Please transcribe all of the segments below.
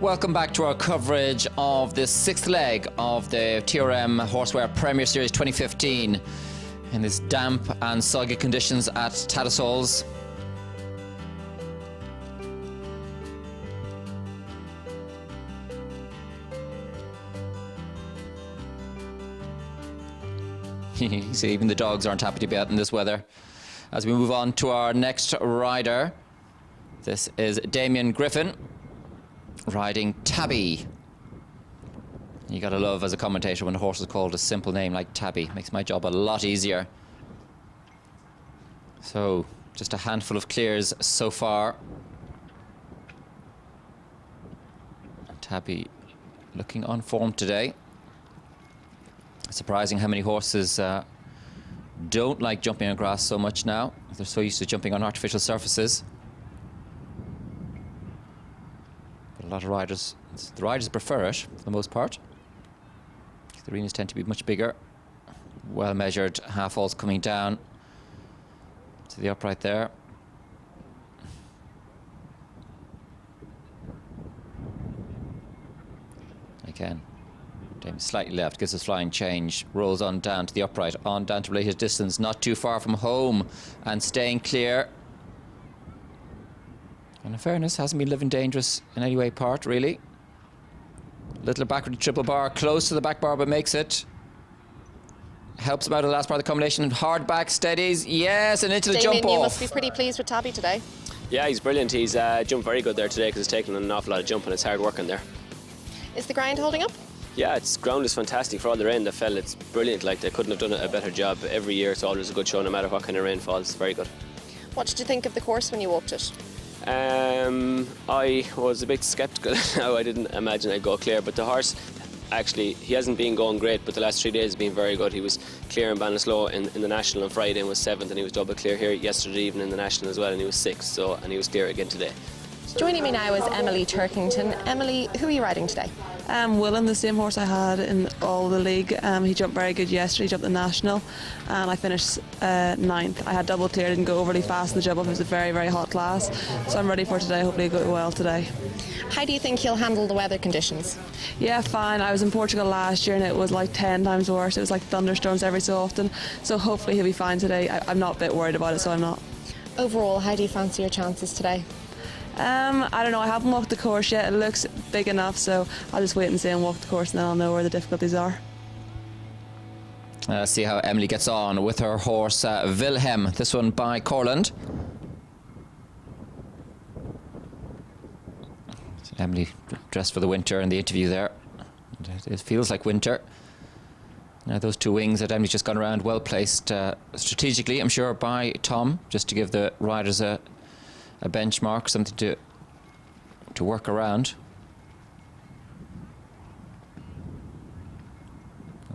welcome back to our coverage of the sixth leg of the TRM Horseware Premier Series 2015 in this damp and soggy conditions at Tattersalls. You see, even the dogs aren't happy to be out in this weather. As we move on to our next rider, this is Damien Griffin riding Tabby. You gotta love as a commentator when a horse is called a simple name like Tabby. Makes my job a lot easier. So, just a handful of clears so far. Tabby looking on form today. Surprising how many horses don't like jumping on grass so much now. They're so used to jumping on artificial surfaces. But a lot of riders, the riders prefer it for the most part. The arenas tend to be much bigger. Well measured half falls coming down to the upright there. Again, Damien slightly left, gives us flying change, rolls on down to the upright, on down to related distance, not too far from home, and staying clear. And in fairness, hasn't been living dangerous in any way part, really. Little backward triple bar, close to the back bar, but makes it. Helps him out of the last part of the combination. Hard back, steadies, yes, and into the Damien, jump off. You must be pretty pleased with Tabby today. Yeah, he's brilliant. He's jumped very good there today because he's taken an awful lot of jump and it's hard working there. Is the grind holding up? Yeah, its ground is fantastic. For all the rain that fell, it's brilliant. Like, they couldn't have done a better job. Every year it's always a good show, no matter what kind of rain falls. It's very good. What did you think of the course when you walked it? I was a bit sceptical. Now I didn't imagine I'd go clear, but the horse, actually, he hasn't been going great, but the last 3 days has been very good. He was clear in Ballinasloe in the National on Friday and was 7th, and he was double clear here yesterday evening in the National as well, and he was 6th, and he was clear again today. Joining me now is Emily Turkington. Emily, who are you riding today? Willen, the same horse I had in all the league. He jumped very good yesterday, he jumped the National, and I finished 9th. I had double clear, didn't go overly fast in the jump off. It was a very, very hot class, so I'm ready for today. Hopefully it go well today. How do you think you'll handle the weather conditions? Yeah, fine. I was in Portugal last year and it was like 10 times worse. It was like thunderstorms every so often, so hopefully he'll be fine today. I'm not a bit worried about it, so I'm not. Overall, how do you fancy your chances today? I don't know, I haven't walked the course yet. It looks big enough, so I'll just wait and see and walk the course, and then I'll know where the difficulties are. See how Emily gets on with her horse Wilhelm, this one by Corland. Emily dressed for the winter in the interview there. It feels like winter. Now those two wings that Emily's just gone around, well placed strategically, I'm sure, by Tom, just to give the riders a benchmark, something to work around.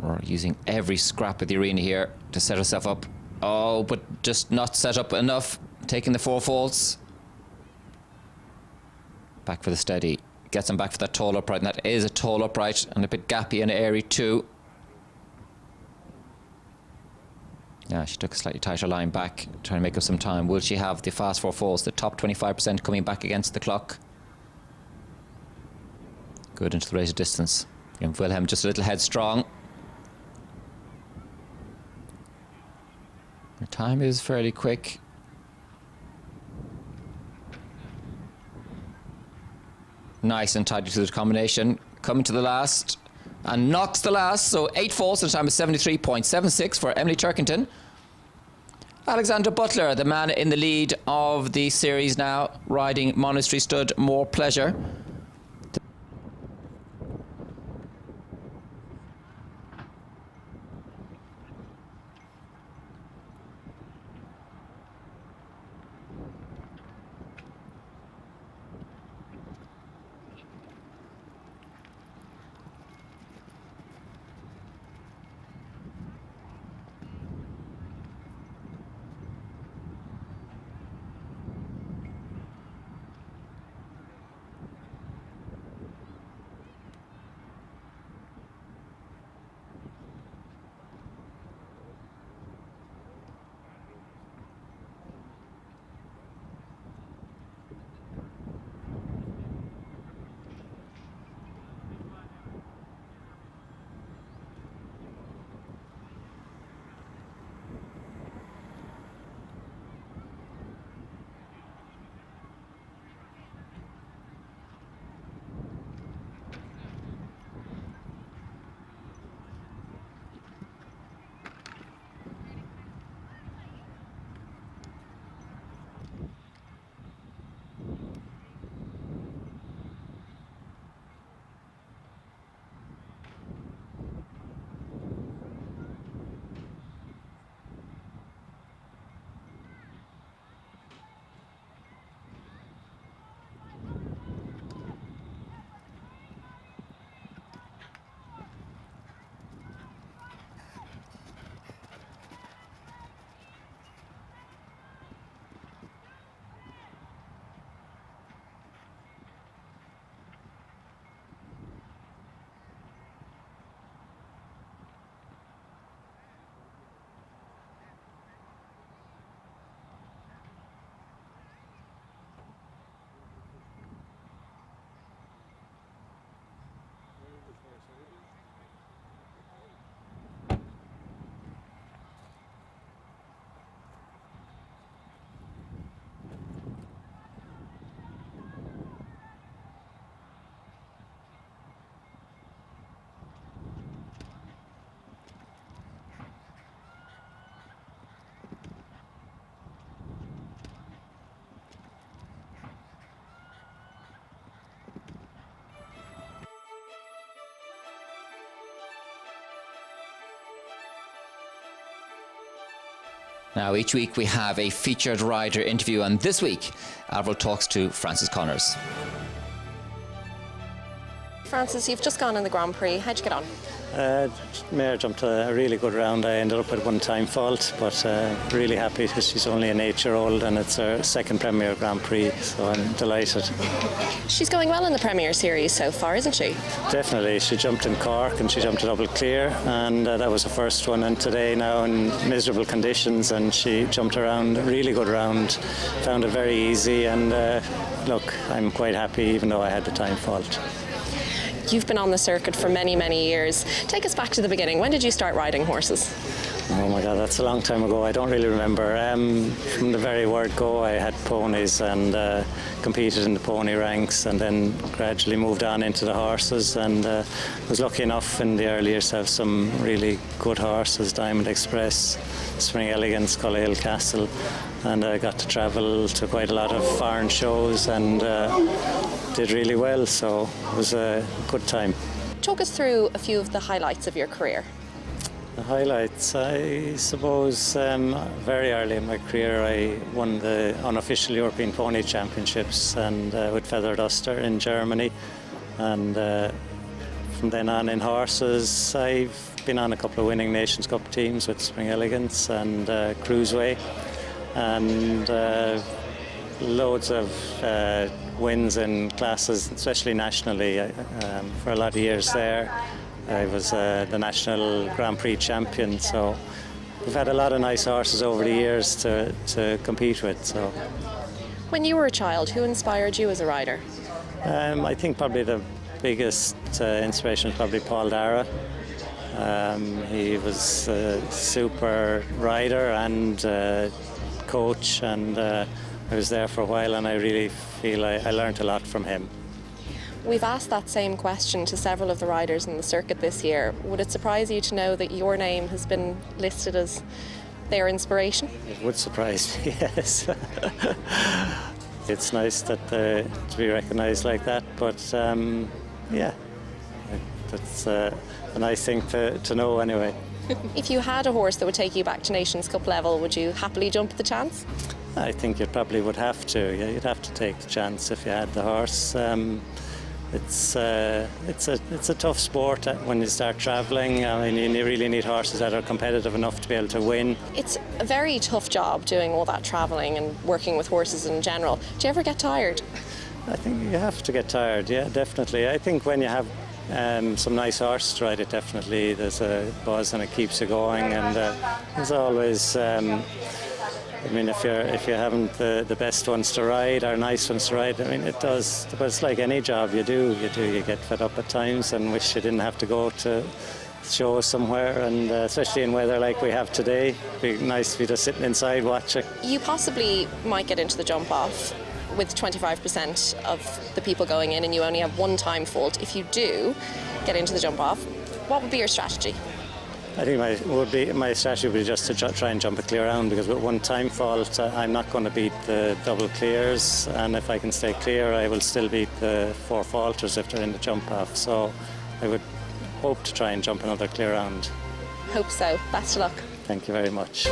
We're using every scrap of the arena here to set herself up. Oh, but just not set up enough. Taking the 4 faults. Back for the steady. Gets him back for that tall upright, and that is a tall upright, and a bit gappy and airy too. Yeah, she took a slightly tighter line back, trying to make up some time. Will she have the fast 4 falls, the top 25% coming back against the clock? Good into the rated distance. And Wilhelm just a little headstrong. Her time is fairly quick. Nice and tidy to the combination. Coming to the last. And knocks the last, so 8 falls, and the time is 73.76 for Emily Turkington. Alexander Butler, the man in the lead of the series now, riding Monastery Stud, More Pleasure. Now, each week we have a featured rider interview, and this week, Avril talks to Francis Connors. Francis, you've just gone in the Grand Prix. How'd you get on? Mare jumped a really good round. I ended up with one time fault, but really happy because she's only an 8-year-old and it's her second Premier Grand Prix, so I'm delighted. She's going well in the Premier Series so far, isn't she? Definitely. She jumped in Cork and she jumped a double clear, and that was her first one. And today, now in miserable conditions, and she jumped around a really good round, found it very easy, and look, I'm quite happy even though I had the time fault. You've been on the circuit for many, many years. Take us back to the beginning. When did you start riding horses? Oh my God, that's a long time ago. I don't really remember. From the very word go, I had ponies and competed in the pony ranks, and then gradually moved on into the horses, and was lucky enough in the early years to have some really good horses, Diamond Express, Spring Elegance, Cullehill Castle, and I got to travel to quite a lot of foreign shows and did really well, so it was a good time. Talk us through a few of the highlights of your career. The highlights, I suppose, very early in my career I won the unofficial European Pony Championships and with Feather Duster in Germany, and from then on in horses I've been on a couple of winning Nations Cup teams with Spring Elegance and Cruiseway, and loads of wins in classes, especially nationally, for a lot of years there. I was the national Grand Prix champion, so we've had a lot of nice horses over the years to compete with. So, When you were a child, who inspired you as a rider? I think probably the biggest inspiration is probably Paul Dara. He was a super rider and coach, and I was there for a while, and I really feel I learned a lot from him. We've asked that same question to several of the riders in the circuit this year. Would it surprise you to know that your name has been listed as their inspiration? It would surprise me, yes. It's nice that to be recognised like that, but yeah, that's a nice thing to know anyway. If you had a horse that would take you back to Nations Cup level, would you happily jump at the chance? I think you probably would have to. Yeah, you'd have to take the chance if you had the horse. It's a tough sport when you start travelling. I mean, you really need horses that are competitive enough to be able to win. It's a very tough job doing all that travelling and working with horses in general. Do you ever get tired? I think you have to get tired, yeah, definitely. I think when you have some nice horses to ride, it definitely, there's a buzz and it keeps you going, and there's always I mean, if you haven't the best ones to ride or nice ones to ride, I mean, it does. But it's like any job you do. You get fed up at times and wish you didn't have to go to shows somewhere, and especially in weather like we have today, it'd be nice to be just sitting inside watching. You possibly might get into the jump off with 25% of the people going in, and you only have one time fault. If you do get into the jump off, what would be your strategy? I think my strategy would be just to try and jump a clear round, because with one time fault I'm not going to beat the double clears, and if I can stay clear I will still beat the 4 faulters if they're in the jump off. So I would hope to try and jump another clear round. Hope so. Best of luck. Thank you very much.